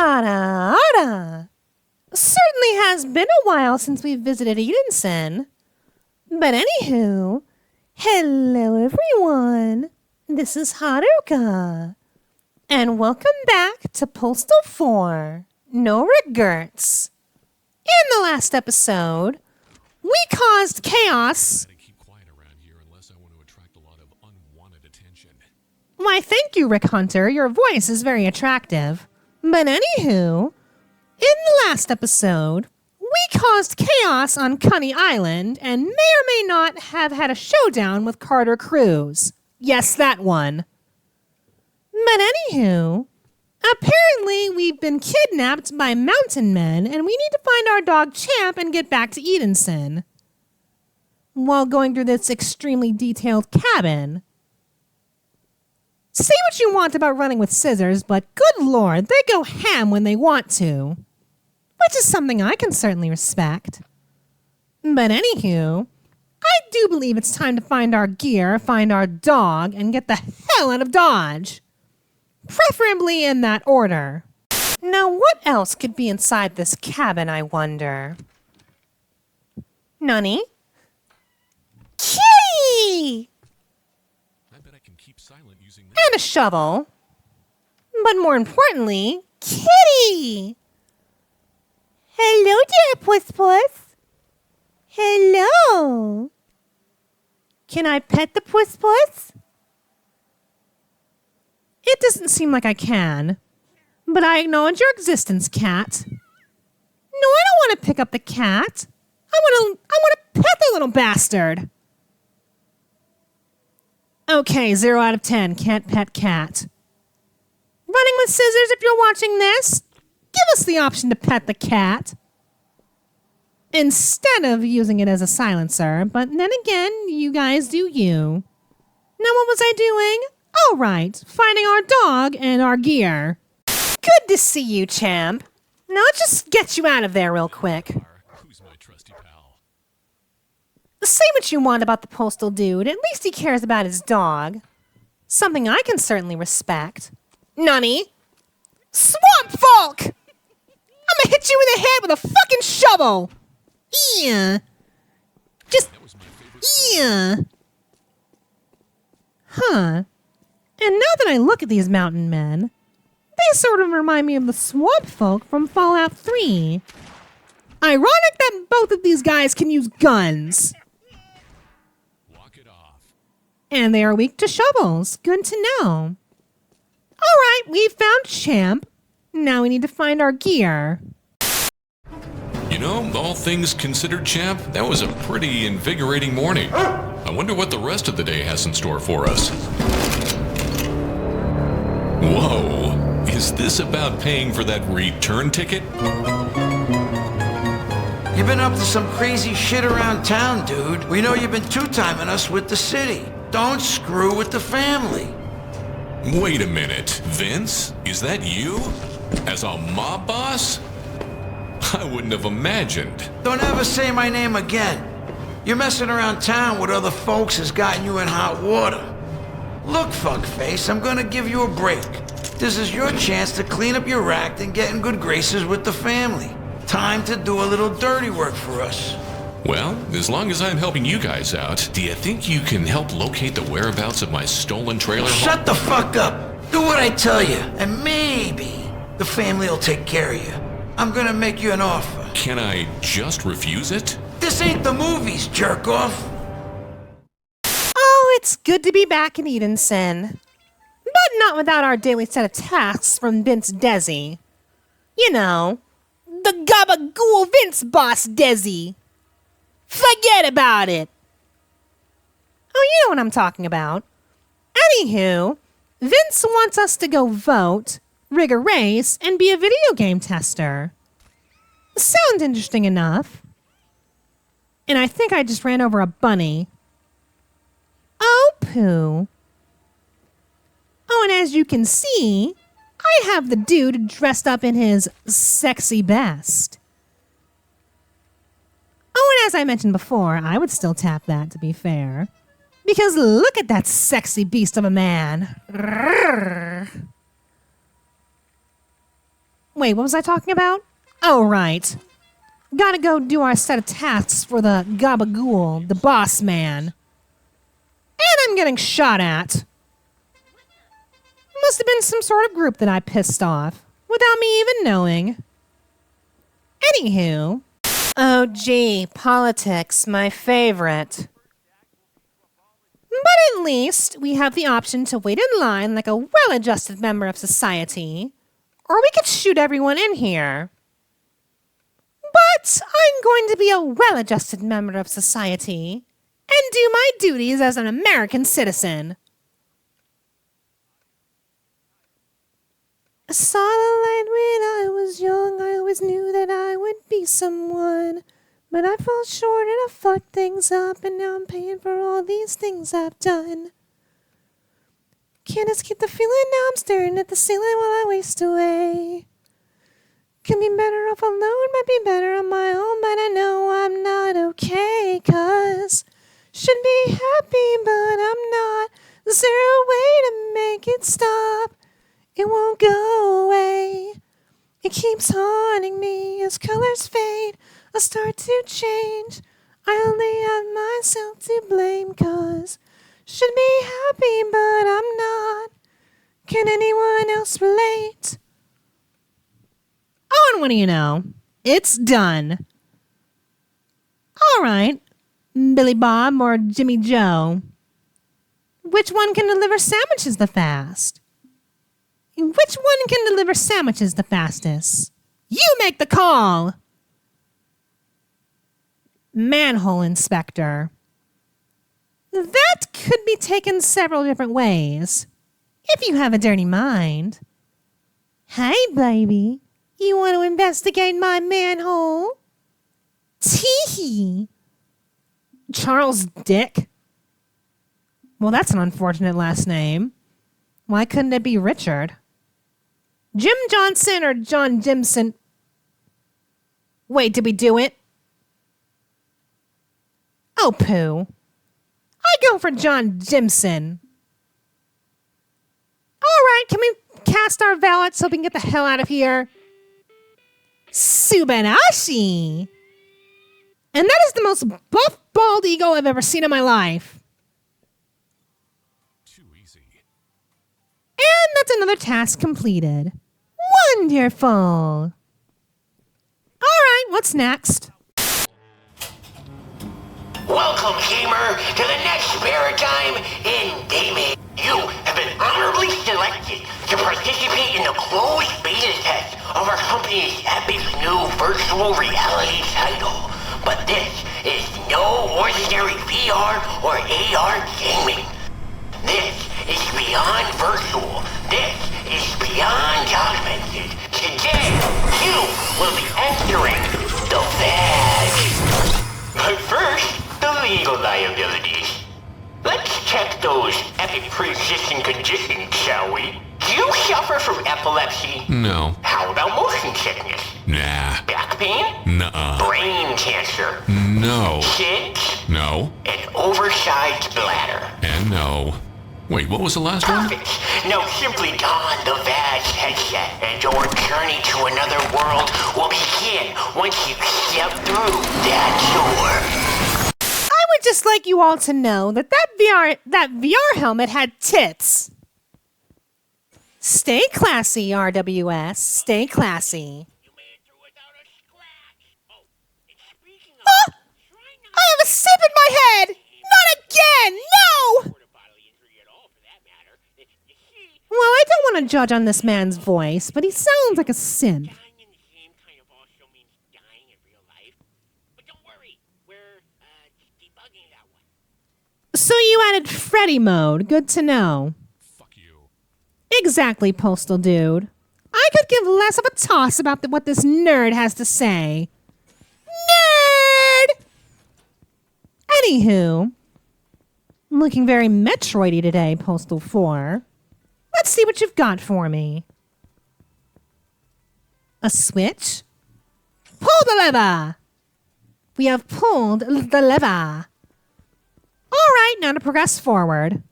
Ara, ara. Certainly has been a while since we visited Edensin. But anywho, hello everyone. This is Haruka. And welcome back to Postal 4, No Regerts. In the last episode, we caused chaos. Why, thank you, Rick Hunter. Your voice is very attractive. But anywho, in the last episode, we caused chaos on Cunny Island and may or may not have had a showdown with Carter Cruz. Yes, that one. But anywho, apparently we've been kidnapped by mountain men and we need to find our dog Champ and get back to Edensin. While going through this extremely detailed cabin. Say what you want about running with scissors, but good lord, they go ham when they want to. Which is something I can certainly respect. But anywho, I do believe it's time to find our gear, find our dog, and get the hell out of Dodge. Preferably in that order. Now what else could be inside this cabin, I wonder? Nani? Kitty! And a shovel. But more importantly, Kitty! Hello there, Puss Puss. Hello. Can I pet the Puss Puss? It doesn't seem like I can. But I acknowledge your existence, cat. No, I don't want to pick up the cat. I want to pet the little bastard. Okay, 0 out of 10. Can't pet cat. Running with scissors, if you're watching this, give us the option to pet the cat. Instead of using it as a silencer, but then again, you guys do you. Now what was I doing? Oh, right, finding our dog and our gear. Good to see you, Champ. Now let's just get you out of there real quick. Say what you want about the postal dude, at least he cares about his dog. Something I can certainly respect. Nani? Swamp Folk! I'm gonna hit you in the head with a fucking shovel! Yeah. Just, yeah. Huh. And now that I look at these mountain men, they sort of remind me of the Swamp Folk from Fallout 3. Ironic that both of these guys can use guns. And they are weak to shovels. Good to know. All right, we've found Champ. Now we need to find our gear. You know, all things considered, Champ, that was a pretty invigorating morning. I wonder what the rest of the day has in store for us. Whoa, is this about paying for that return ticket? You've been up to some crazy shit around town, dude. We know you've been two-timing us with the city. Don't screw with the family. Wait a minute, Vince? Is that you? As a mob boss? I wouldn't have imagined. Don't ever say my name again. You're messing around town with other folks has gotten you in hot water. Look, fuckface, I'm gonna give you a break. This is your chance to clean up your act and get in good graces with the family. Time to do a little dirty work for us. Well, as long as I'm helping you guys out, do you think you can help locate the whereabouts of my stolen trailer? Shut the fuck up! Do what I tell you, and maybe the family will take care of you. I'm gonna make you an offer. Can I just refuse it? This ain't the movies, jerk off. Oh, it's good to be back in Edensin. But not without our daily set of tasks from Vince Desi. You know, the gabagool Vince boss Desi. Forget about it. Oh, you know what I'm talking about. Anywho, Vince wants us to go vote, rig a race, and be a video game tester. Sounds interesting enough. And I think I just ran over a bunny. Oh, poo. Oh, and as you can see, I have the dude dressed up in his sexy best. Oh, and as I mentioned before, I would still tap that, to be fair. Because look at that sexy beast of a man. Wait, what was I talking about? Oh, right. Gotta go do our set of tasks for the Gabagool, the boss man. And I'm getting shot at. Must have been some sort of group that I pissed off, without me even knowing. Anywho. Oh, gee, politics, my favorite. But at least we have the option to wait in line like a well-adjusted member of society. Or we could shoot everyone in here. But I'm going to be a well-adjusted member of society and do my duties as an American citizen. I saw the light when I was young. I always knew that I would be someone. But I fell short and I fucked things up, and now I'm paying for all these things I've done. Can't escape the feeling, now I'm staring at the ceiling while I waste away. Can be better off alone, might be better on my own, but I know I'm not okay, 'cause should be happy, but I'm not. Is there a way to make it stop? It won't go away. It keeps haunting me as colors fade. I start to change. I only have myself to blame, 'cause should be happy, but I'm not. Can anyone else relate? Oh, and what do you know? It's done. All right, Billy Bob or Jimmy Joe. Which one can deliver sandwiches the fast? Which one can deliver sandwiches the fastest? You make the call! Manhole inspector. That could be taken several different ways, if you have a dirty mind. Hey, baby, you want to investigate my manhole? Tee-hee. Charles Dick? Well, that's an unfortunate last name. Why couldn't it be Richard? Jim Johnson or John Jimson? Wait, did we do it? Oh, poo. I go for John Jimson. All right, can we cast our valet so we can get the hell out of here? Subanashi! And that is the most buff bald eagle I've ever seen in my life. Too easy. And that's another task completed. Wonderful. All right, what's next? Welcome, gamer, to the next paradigm in gaming. You have been honorably selected to participate in the closed beta test of our company's epic new virtual reality title. But this is no ordinary VR or AR gaming. This is beyond virtual. This is beyond augmented. Today, you will be entering the badge. But first, the legal liabilities. Let's check those epic pre-existing conditions, shall we? Do you suffer from epilepsy? No. How about motion sickness? Nah. Back pain? Nuh-uh. Brain cancer? No. SIDS? No. An oversized bladder? And no. Wait, what was the last one? Perfect. Now simply don the VADS headset and your journey to another world will begin once you step through that door. I would just like you all to know that VR helmet had tits. Stay classy, RWS. Stay classy. Ah! I have a sip in my head! Not again! No! Well, I don't want to judge on this man's voice, but he sounds like a synth. So you added Freddy mode. Good to know. Fuck you. Exactly, Postal Dude. I could give less of a toss about what this nerd has to say. Nerd! Anywho, I'm looking very Metroidy today, Postal 4. Let's see what you've got for me. A switch? Pull the lever! We have pulled the lever. All right, now to progress forward.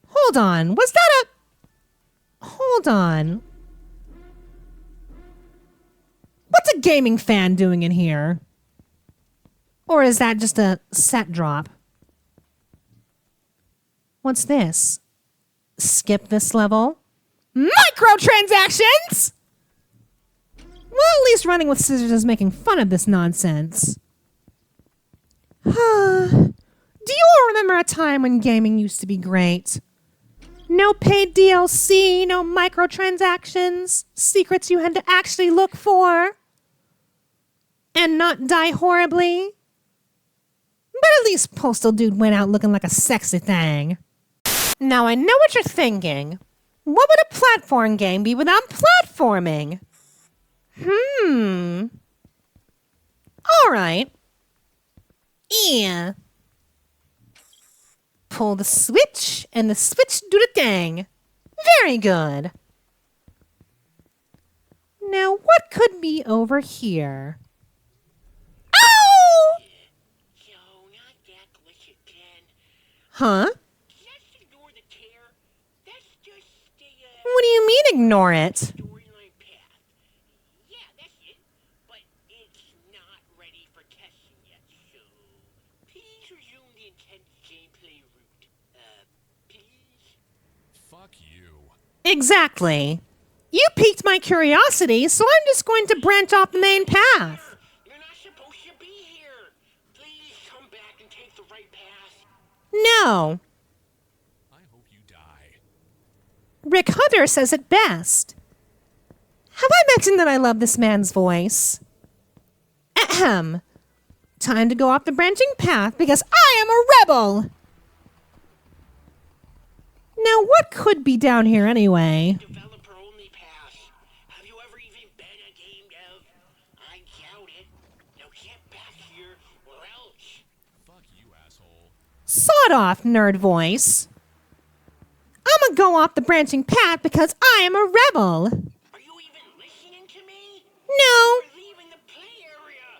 Hold on, was that a... Hold on. a gaming fan doing in here? Or is that just a set drop? What's this? Skip this level? Microtransactions! Well, at least Running with Scissors is making fun of this nonsense. Do you all remember a time when gaming used to be great? No paid DLC, no microtransactions, secrets you had to actually look for, and not die horribly. But at least Postal Dude went out looking like a sexy thing. Now I know what you're thinking. What would a platform game be without platforming? Alright. Yeah. Pull the switch, and the switch do the thing. Very good. Now, what could be over here? Oh! No, not that glitch again. Huh? Just ignore the tear. That's just the, What do you mean, ignore it? storyline path. Yeah, that's it. But it's not ready for testing yet, so please resume the intended gameplay route. Please? Fuck you. Exactly. You piqued my curiosity, so I'm just going to branch off the main path. You're not supposed to be here. Please come back and take the right path. No. I hope you die. Rick Hunter says it best. Have I mentioned that I love this man's voice? Ahem. Time to go off the branching path because I am a rebel. Now, what could be down here anyway? Developer only path. Have you ever even been a game dev? I doubt it. Now get back here or else. Fuck you, asshole. Sawed off, nerd voice. I'm gonna go off the branching path because I am a rebel. Are you even listening to me? No. We're leaving the play area.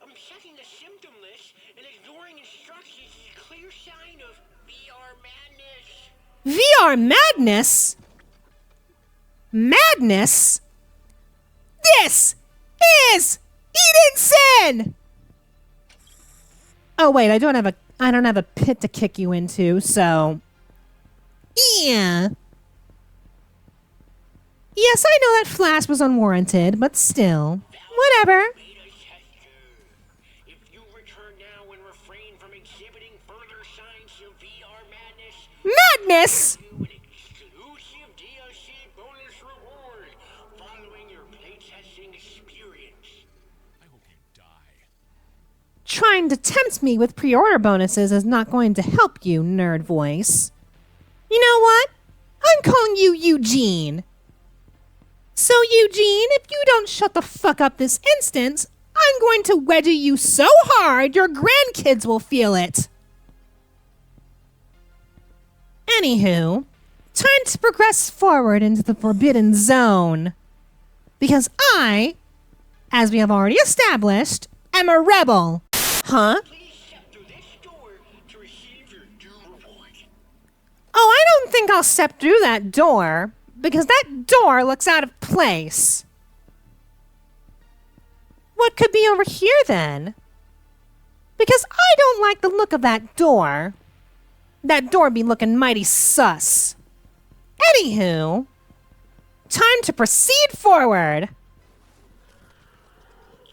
I'm checking the symptom list and ignoring instructions is a clear sign of VR madness. VR madness? Madness? This is Edensin! Oh wait, I don't have a pit to kick you into, so yeah. Yes, I know that flash was unwarranted, but still. Whatever. Beta tester. If you return now and refrain from exhibiting further signs of VR madness, Madness! you an exclusive DLC bonus reward following your playtesting experience. I hope you die. Trying to tempt me with pre-order bonuses is not going to help you, nerd voice. You know what? I'm calling you Eugene. So, Eugene, if you don't shut the fuck up this instant, I'm going to wedgie you so hard your grandkids will feel it. Anywho, time to progress forward into the Forbidden Zone. Because I, as we have already established, am a rebel. Huh? Please step through this door to receive your due reward. Oh, I don't think I'll step through that door, because that door looks out of place. What could be over here, then? Because I don't like the look of that door. That door be looking mighty sus. Anywho, time to proceed forward.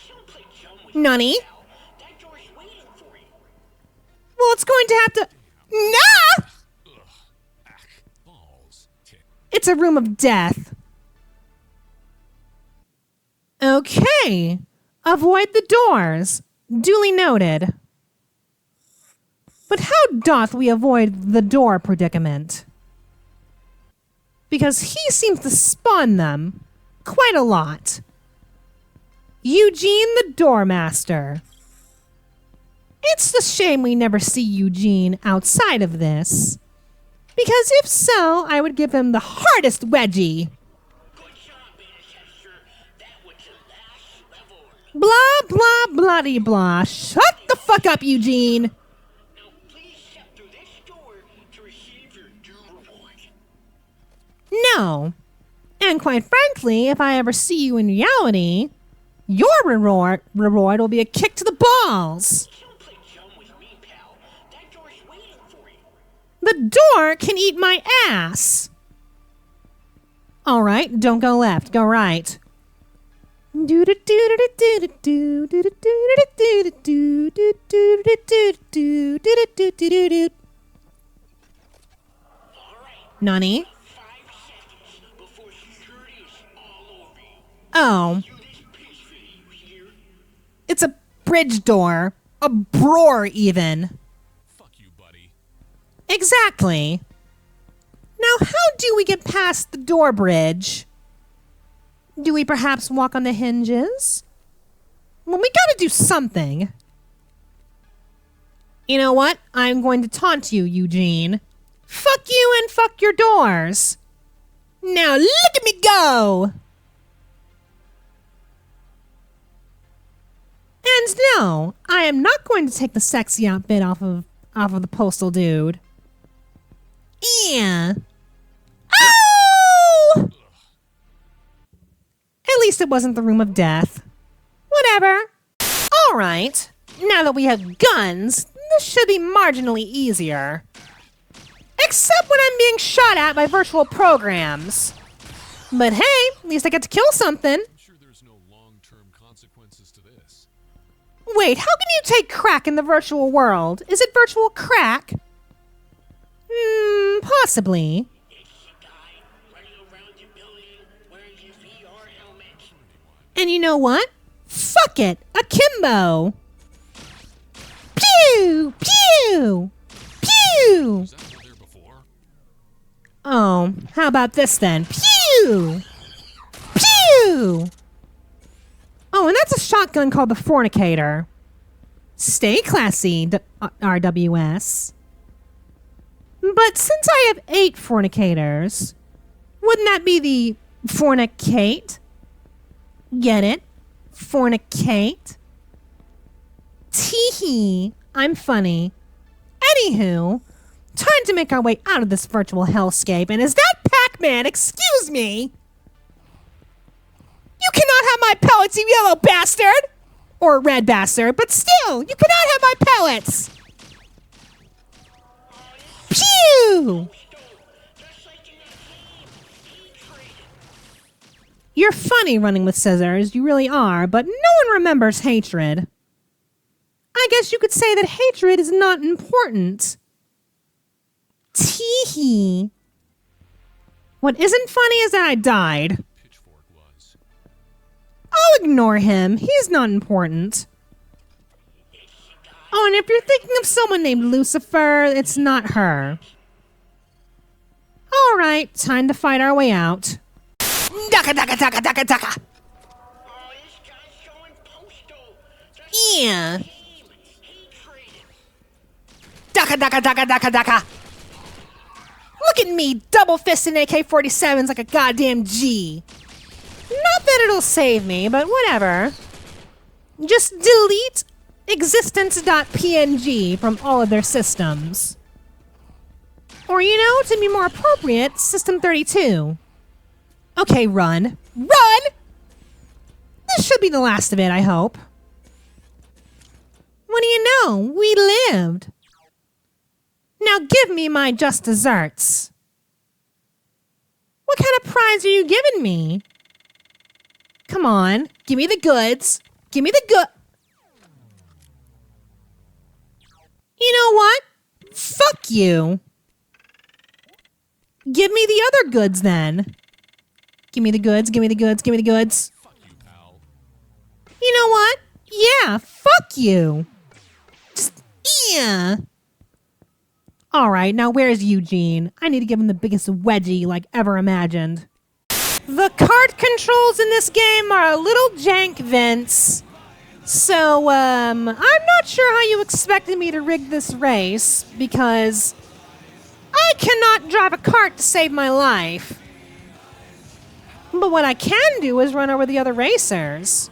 Don't play dumb with Nunny? yourself. That door's waiting for you. Well, it's going to have to... Nah! Balls. Tick. It's a room of death. Okay. Avoid the doors. Duly noted. But how doth we avoid the door predicament? Because he seems to spawn them quite a lot. Eugene the Doormaster. It's a shame we never see Eugene outside of this. Because if so, I would give him the hardest wedgie. Good job, beta tester. That was the last level. Blah, blah, bloody blah. Shut the fuck up, Eugene. Now please step through this door to receive your due reward. No. And quite frankly, if I ever see you in reality, Your reward will be a kick to the balls. The door can eat my ass. All right, don't go left, go right. Nani? Oh. It's a bridge door. A broar, even. Fuck you, buddy. Exactly. Now, how do we get past the door bridge? Do we perhaps walk on the hinges? Well, we gotta do something. You know what? I'm going to taunt you, Eugene. Fuck you and fuck your doors. Now look at me go! And no, I am not going to take the sexy outfit off of the postal dude. Yeah. Oh! At least it wasn't the room of death. Whatever. All right. Now that we have guns, this should be marginally easier. Except when I'm being shot at by virtual programs. But hey, at least I get to kill something. I'm sure there's no long-term consequences to this. Wait, how can you take crack in the virtual world? Is it virtual crack? Possibly. And you know what? Fuck it! Akimbo! Pew! Pew! Pew! Was that over there before? Oh, how about this then? Pew! Pew! Oh, and that's a shotgun called the Fornicator. Stay classy, RWS. But since I have 8 Fornicators, wouldn't that be the Fornicate? Get it? Fornicate? Teehee, I'm funny. Anywho, time to make our way out of this virtual hellscape, and is that Pac-Man? Excuse me! You cannot have my pellets, you yellow bastard! Or red bastard, but still, you cannot have my pellets! Pew! You're funny running with scissors, you really are, but no one remembers hatred. I guess you could say that hatred is not important. Teehee. What isn't funny is that I died. Pitchfork was. I'll ignore him. He's not important. Oh, and if you're thinking of someone named Lucifer, it's not her. All right, time to fight our way out. Daka daka daka daka daka. Yeah. Daka daka daka daka daka. Look at me, double fisting AK-47s like a goddamn G. Not that it'll save me, but whatever. Just delete existence.png from all of their systems. Or, you know, to be more appropriate, System 32. Okay, run. Run! This should be the last of it, I hope. What do you know? We lived. Now give me my just desserts. What kind of prize are you giving me? Come on, give me the goods. Give me the good. You know what? Fuck you. Give me the other goods then. Give me the goods, give me the goods, give me the goods. Fuck you, pal. You know what? Yeah, fuck you. Just, yeah. All right, now where's Eugene? I need to give him the biggest wedgie like ever imagined. The kart controls in this game are a little jank, Vince. So, I'm not sure how you expected me to rig this race, because I cannot drive a kart to save my life. But what I can do is run over the other racers.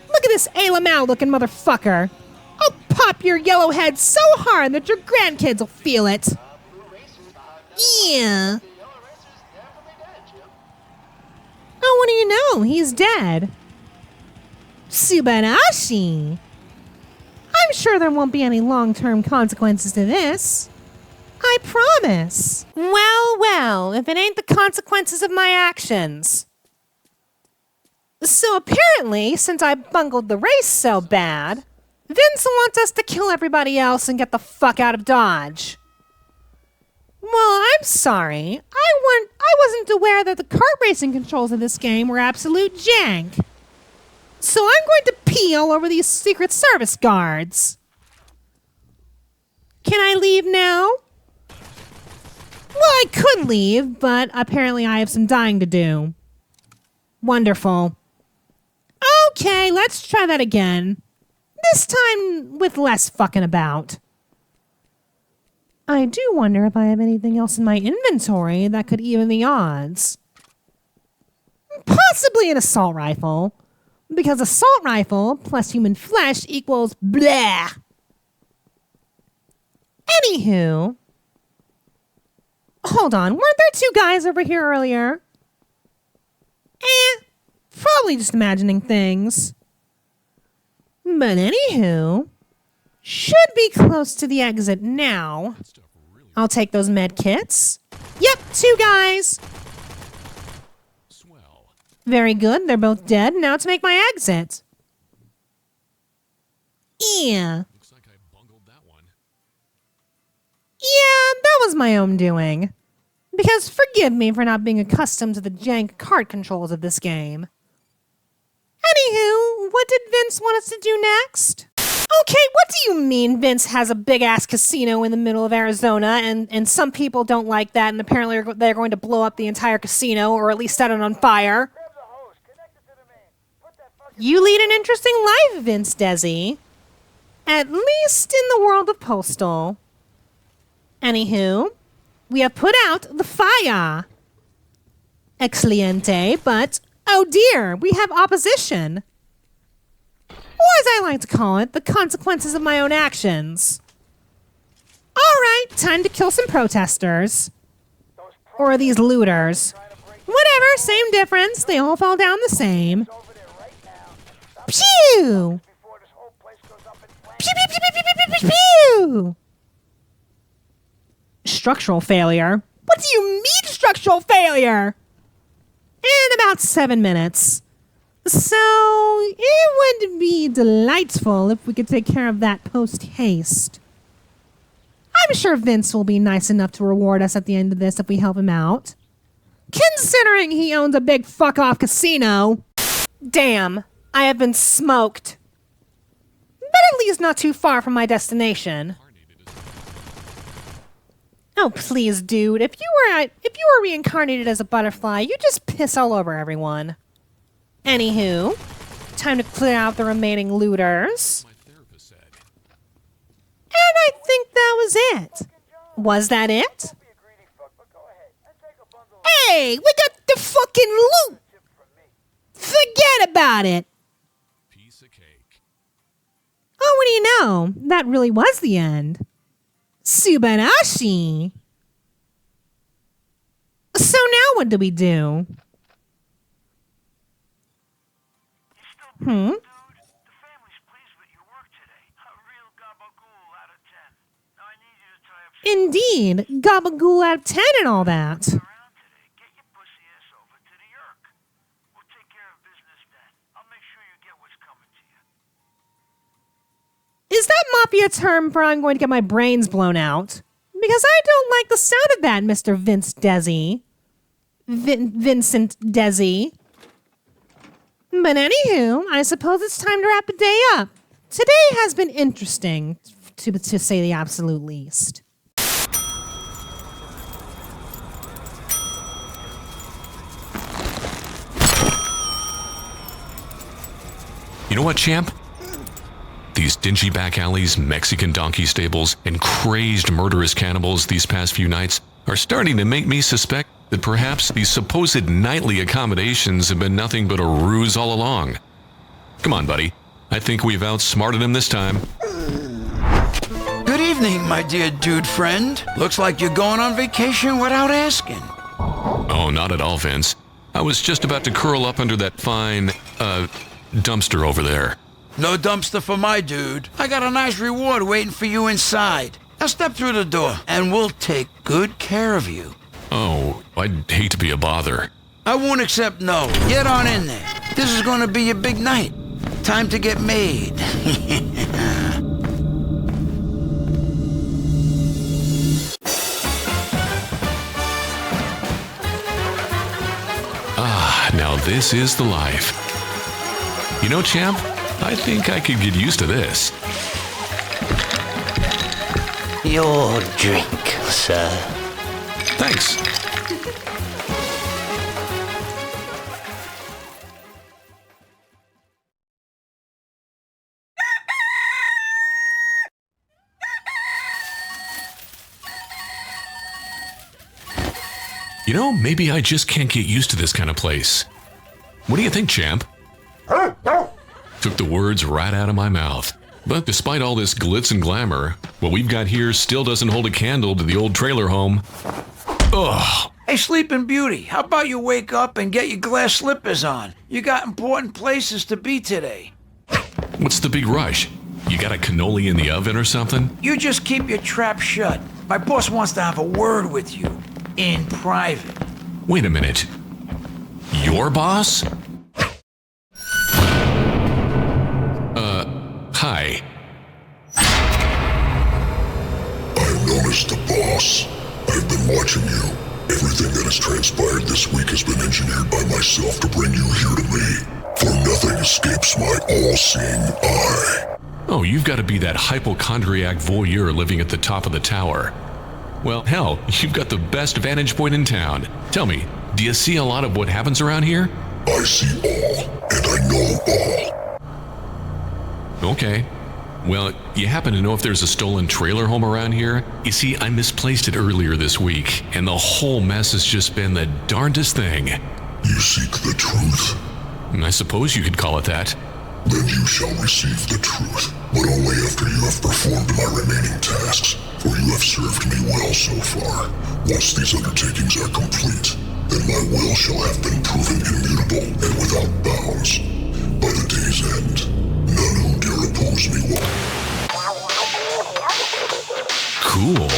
Look at this A-Lamau looking motherfucker. I'll pop your yellow head so hard that your grandkids will feel it. Yeah. Oh, what do you know? He's dead. Subarashi! I'm sure there won't be any long-term consequences to this. I promise. Well, if it ain't the consequences of my actions. So apparently, since I bungled the race so bad, Vince wants us to kill everybody else and get the fuck out of Dodge. Well, I'm sorry. I wasn't aware that the kart racing controls of this game were absolute jank. So I'm going to pee all over these Secret Service guards. Can I leave now? Well, I could leave, but apparently I have some dying to do. Wonderful. Okay, let's try that again. This time with less fucking about. I do wonder if I have anything else in my inventory that could even the odds. Possibly an assault rifle. Because assault rifle plus human flesh equals blah. Anywho. Hold on, weren't there two guys over here earlier? Probably just imagining things. But anywho, should be close to the exit now. I'll take those med kits. Yep, two guys. Swell. Very good, they're both dead. Now to make my exit. Yeah. Looks like I bungled that one. Yeah, that was my own doing. Because forgive me for not being accustomed to the jank kart controls of this game. Anywho, what did Vince want us to do next? Okay, what do you mean Vince has a big-ass casino in the middle of Arizona and some people don't like that and apparently they're going to blow up the entire casino or at least set it on fire? You lead an interesting life, Vince Desi. At least in the world of Postal. Anywho, we have put out the fire. Excelente, but oh dear, we have opposition. Or as I like to call it, the consequences of my own actions. Alright, time to kill some protesters. Or are these looters? Whatever, same difference. They all fall down the same. Pew! Pew, pew, pew, pew, pew, pew, pew, pew! Structural failure? What do you mean structural failure? In about 7 minutes. So, it would be delightful if we could take care of that post-haste. I'm sure Vince will be nice enough to reward us at the end of this if we help him out. Considering he owns a big fuck-off casino. Damn, I have been smoked. But at least not too far from my destination. Oh, please, dude. If you were reincarnated as a butterfly, you'd just piss all over everyone. Anywho, time to clear out the remaining looters. My therapist said. And I think that was it. Was that it? Hey, we got the fucking loot! Forget about it! Piece of cake. Oh, what do you know? That really was the end. Subarashi! So now what do we do? Hmm? Indeed, gabagool out of 10 and all that. Is that mafia term for I'm going to get my brains blown out? Because I don't like the sound of that, Mr. Vince Desi. Vincent Desi. But anywho, I suppose it's time to wrap the day up. Today has been interesting, to say the absolute least. You know what, champ? These dingy back alleys, Mexican donkey stables, and crazed murderous cannibals these past few nights are starting to make me suspect that perhaps these supposed nightly accommodations have been nothing but a ruse all along. Come on, buddy. I think we've outsmarted him this time. Good evening, my dear dude friend. Looks like you're going on vacation without asking. Oh, not at all, Vince. I was just about to curl up under that fine, dumpster over there. No dumpster for my dude. I got a nice reward waiting for you inside. Now step through the door, and we'll take good care of you. Oh, I'd hate to be a bother. I won't accept no. Get on in there. This is gonna be your big night. Time to get made. Now this is the life. You know, champ, I think I could get used to this. Your drink, sir. Thanks. You know, maybe I just can't get used to this kind of place. What do you think, champ? Took the words right out of my mouth. But despite all this glitz and glamour, what we've got here still doesn't hold a candle to the old trailer home. Ugh. Hey, Sleeping Beauty, how about you wake up and get your glass slippers on? You got important places to be today. What's the big rush? You got a cannoli in the oven or something? You just keep your trap shut. My boss wants to have a word with you. In private. Wait a minute. Your boss? Hi. I am known as the boss. I have been watching you. Everything that has transpired this week has been engineered by myself to bring you here to me. For nothing escapes my all-seeing eye. Oh, you've got to be that hypochondriac voyeur living at the top of the tower. Well, hell, you've got the best vantage point in town. Tell me, do you see a lot of what happens around here? I see all, and I know all. Okay. Well, you happen to know if there's a stolen trailer home around here? You see, I misplaced it earlier this week, and the whole mess has just been the darndest thing. You seek the truth? I suppose you could call it that. Then you shall receive the truth, but only after you have performed my remaining tasks, for you have served me well so far. Once these undertakings are complete, then my will shall have been proven immutable and without bounds. By the day's end, none who dare oppose me will. Cool.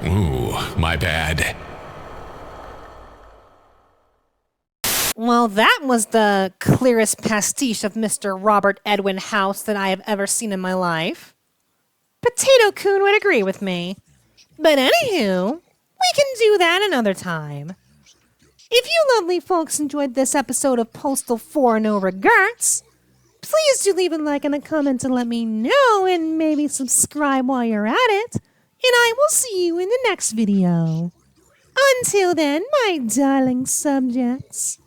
Ooh, my bad. Well, that was the clearest pastiche of Mr. Robert Edwin House that I have ever seen in my life. Potato Coon would agree with me. But anywho, we can do that another time. If you lovely folks enjoyed this episode of Postal 4 No Regerts, please do leave a like and a comment to let me know, and maybe subscribe while you're at it. And I will see you in the next video. Until then, my darling subjects.